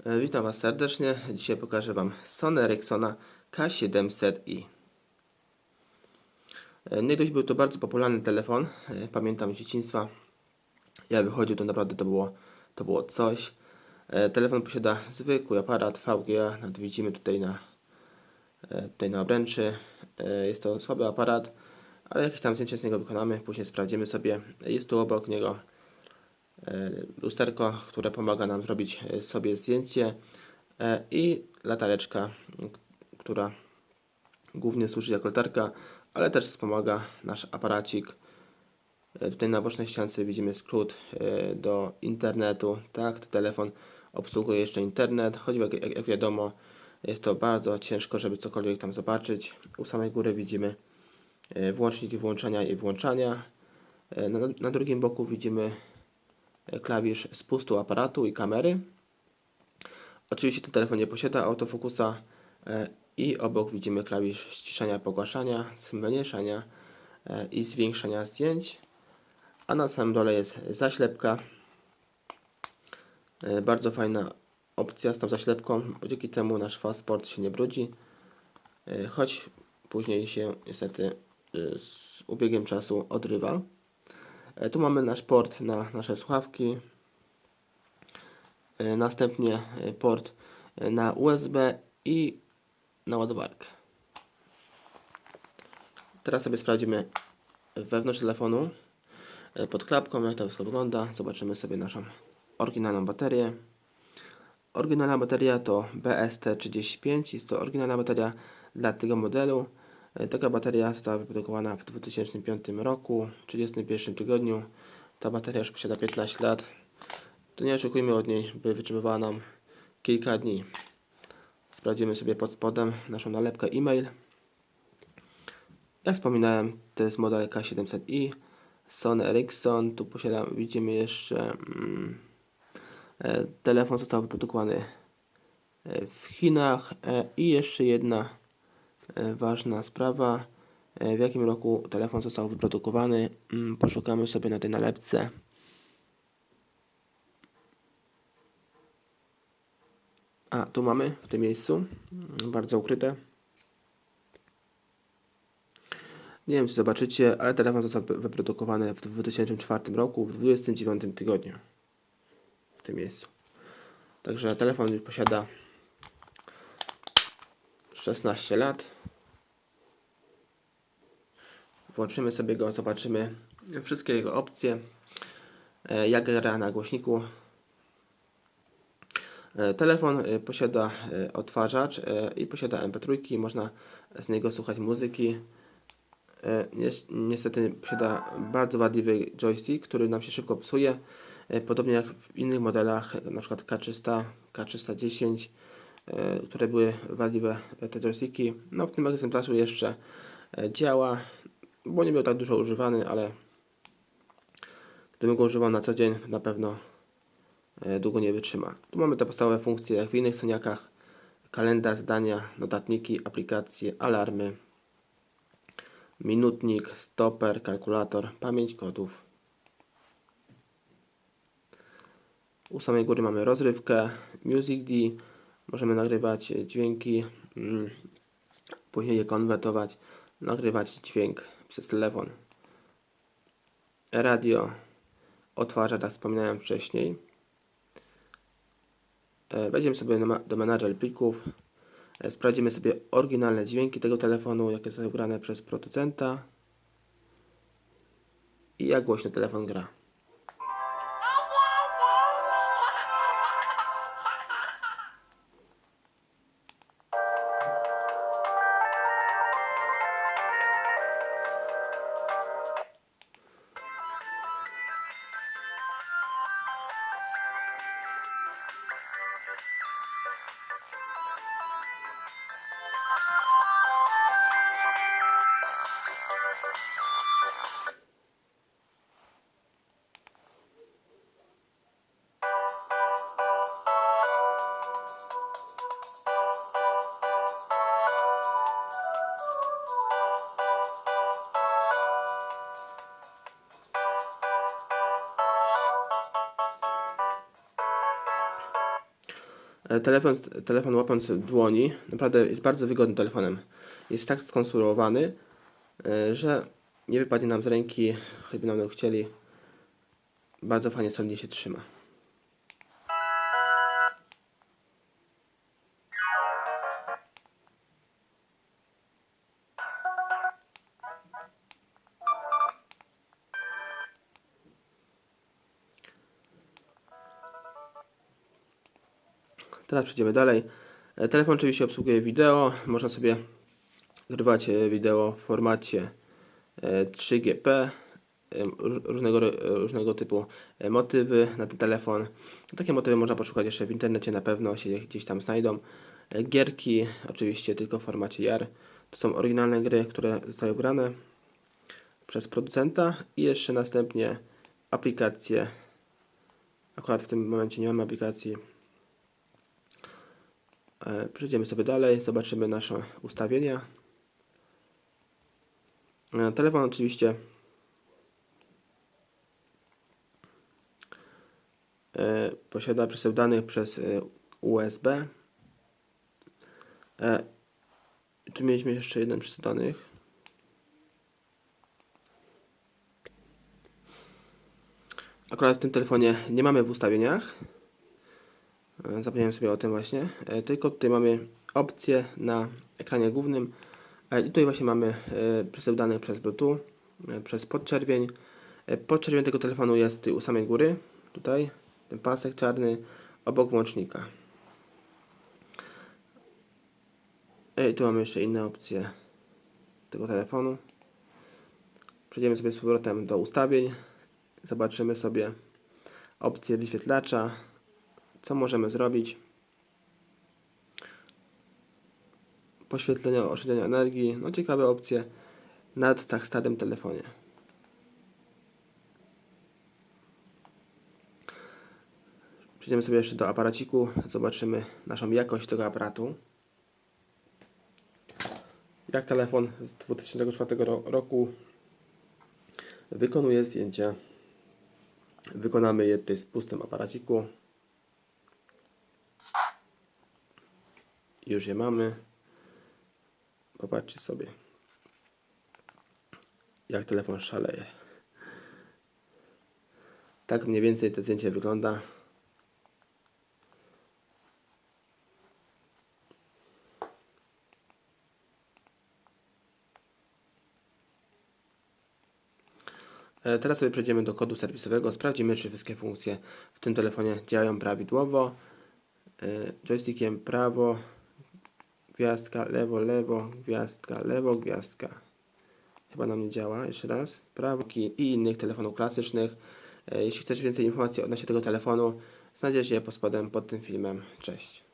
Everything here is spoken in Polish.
Witam Was serdecznie. Dzisiaj pokażę Wam Sony Ericssona K700i. Niegdyś był to bardzo popularny telefon. Pamiętam z dzieciństwa. Jak wychodził, to naprawdę to było coś. Telefon posiada zwykły aparat VGA. Nawet widzimy tutaj na obręczy. Jest to słaby aparat, ale jakieś tam zdjęcie z niego wykonamy. Później sprawdzimy sobie. Jest tu obok niego lusterko, które pomaga nam zrobić sobie zdjęcie, i latareczka, która głównie służy jako latarka, ale też wspomaga nasz aparacik. Tutaj na bocznej ściance widzimy skrót do internetu. Tak, ten telefon obsługuje jeszcze internet, choć jak wiadomo, jest to bardzo ciężko, żeby cokolwiek tam zobaczyć. U samej góry widzimy włączniki włączania i włączania. Na drugim boku widzimy klawisz spustu aparatu i kamery. Oczywiście ten telefon nie posiada autofokusa i obok widzimy klawisz ściszania, pogłaszania, zmniejszania i zwiększania zdjęć. A na samym dole jest zaślepka. Bardzo fajna opcja z tą zaślepką, bo dzięki temu nasz Fastport się nie brudzi, choć później się niestety z ubiegiem czasu odrywa. Tu mamy nasz port na nasze słuchawki. Następnie port na USB i na ładowarkę. Teraz sobie sprawdzimy wewnątrz telefonu pod klapką, jak to wszystko wygląda. Zobaczymy sobie naszą oryginalną baterię. Oryginalna bateria to BST35. Jest to oryginalna bateria dla tego modelu. Taka bateria została wyprodukowana w 2005 roku, w 31 tygodniu. Ta bateria już posiada 15 lat. To nie oczekujmy od niej, by wytrzymywała nam kilka dni. Sprawdzimy sobie pod spodem naszą nalepkę e-mail. Jak wspominałem, to jest model K700i, Sony Ericsson. Tu widzimy jeszcze telefon został wyprodukowany w Chinach. I jeszcze jedna ważna sprawa. W jakim roku telefon został wyprodukowany? Poszukamy sobie na tej nalepce. A, tu mamy w tym miejscu, bardzo ukryte. Nie wiem, czy zobaczycie, ale telefon został wyprodukowany w 2004 roku, w 29 tygodniu. W tym miejscu. Także telefon już posiada 16 lat. Włączymy sobie go, zobaczymy wszystkie jego opcje. Jak gra na głośniku. Telefon posiada odtwarzacz i posiada MP3. Można z niego słuchać muzyki. Niestety posiada bardzo wadliwy joystick, który nam się szybko psuje. Podobnie jak w innych modelach, np. K300, K310, które były wadliwe te joysticki. No, w tym egzemplarzu jeszcze działa, bo nie był tak dużo używany, ale gdybym go używał na co dzień, na pewno długo nie wytrzyma. Tu mamy te podstawowe funkcje jak w innych Soniakach: kalendarz, zadania, notatniki, aplikacje, alarmy, minutnik, stoper, kalkulator, pamięć kodów. U samej góry mamy rozrywkę, Music D. Możemy nagrywać dźwięki, później je konwertować, nagrywać dźwięk przez telefon. Radio, odtwarzacz, tak jak wspominałem wcześniej. Wejdziemy sobie do menadżer plików. Sprawdzimy sobie oryginalne dźwięki tego telefonu, jakie są ugrane przez producenta i jak głośno telefon gra. Telefon łapiąc w dłoni naprawdę jest bardzo wygodnym telefonem. Jest tak skonstruowany, że nie wypadnie nam z ręki, choćby nam chcieli. Bardzo fajnie solidnie się trzyma. Teraz przejdziemy dalej. Telefon oczywiście obsługuje wideo. Można sobie nagrywać wideo w formacie 3GP, różnego typu motywy na ten telefon. Takie motywy można poszukać jeszcze w internecie, na pewno się gdzieś tam znajdą. Gierki oczywiście tylko w formacie JAR. To są oryginalne gry, które zostały grane przez producenta i jeszcze następnie aplikacje. Akurat w tym momencie nie mamy aplikacji. Przejdziemy sobie dalej, zobaczymy nasze ustawienia. Telefon oczywiście posiada przesył danych przez USB. Tu mieliśmy jeszcze jeden przesył danych. Akurat w tym telefonie nie mamy w ustawieniach. Zapomniałem sobie o tym właśnie. Tylko tutaj mamy opcję na ekranie głównym. I tutaj właśnie mamy przesył danych przez Bluetooth, przez podczerwień. Podczerwień tego telefonu jest tutaj u samej góry. Tutaj ten pasek czarny obok włącznika. I tu mamy jeszcze inne opcje tego telefonu. Przejdziemy sobie z powrotem do ustawień. Zobaczymy sobie opcję wyświetlacza. Co możemy zrobić? Poświetlenie, oszczędzania energii. No ciekawe opcje nad tak starym telefonie. Przejdziemy sobie jeszcze do aparaciku. Zobaczymy naszą jakość tego aparatu. Jak telefon z 2004 roku wykonuje zdjęcia. Wykonamy je tutaj z pustym aparaciku. Już je mamy. Popatrzcie sobie, jak telefon szaleje. Tak mniej więcej to zdjęcie wygląda. Teraz sobie przejdziemy do kodu serwisowego. Sprawdzimy, czy wszystkie funkcje w tym telefonie działają prawidłowo. Joystickiem prawo, gwiazdka, lewo, lewo, gwiazdka, lewo, gwiazdka. Chyba nam nie działa. Jeszcze raz. Prawo i innych telefonów klasycznych. Jeśli chcesz więcej informacji odnośnie tego telefonu, znajdziesz je pod spodem pod tym filmem. Cześć.